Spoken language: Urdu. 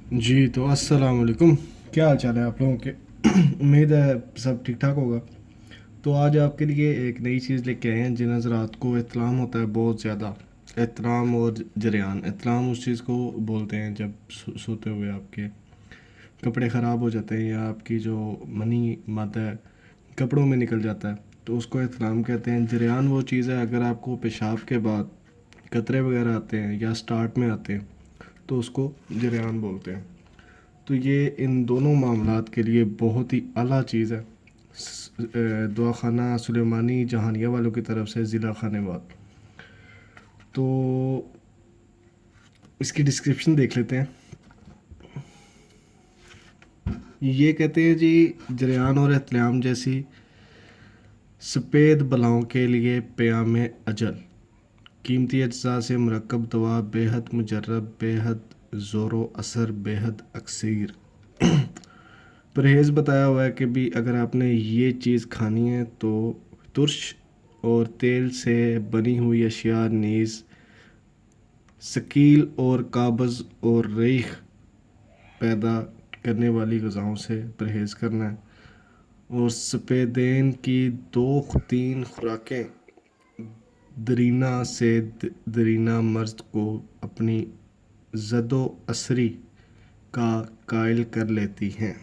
جی تو السلام علیکم. کیا حال چال ہے آپ لوگوں کے؟ امید ہے سب ٹھیک ٹھاک ہوگا. تو آج آپ کے لیے ایک نئی چیز لے کے آئے ہیں. جن حضرات کو احترام ہوتا ہے بہت زیادہ، احترام اور جریان. احترام اس چیز کو بولتے ہیں جب سوتے ہوئے آپ کے کپڑے خراب ہو جاتے ہیں یا آپ کی جو منی مادہ ہے کپڑوں میں نکل جاتا ہے تو اس کو احترام کہتے ہیں. جریان وہ چیز ہے اگر آپ کو پیشاب کے بعد قطرے وغیرہ آتے ہیں یا سٹارٹ میں آتے ہیں تو اس کو جریان بولتے ہیں. تو یہ ان دونوں معاملات کے لیے بہت ہی اعلیٰ چیز ہے. دواخانہ سلیمانی جہانیہ والوں کی طرف سے ضلع خانوات. تو اس کی ڈسکرپشن دیکھ لیتے ہیں. یہ کہتے ہیں جی جریان اور احتلام جیسی سفید بلاؤں کے لیے پیام اجل، قیمتی اجزاء سے مرکب دوا، بے حد مجرب، بے حد زور و اثر، بے حد اکثیر. پرہیز بتایا ہوا ہے کہ بھی اگر آپ نے یہ چیز کھانی ہے تو ترش اور تیل سے بنی ہوئی اشیاء نیز ثقیل اور قابض اور ریخ پیدا کرنے والی غذاؤں سے پرہیز کرنا ہے. اور سفیدین کی 2-3 خوراکیں درینہ سے درینہ مرض کو اپنی زد و اثری کا قائل کر لیتی ہیں.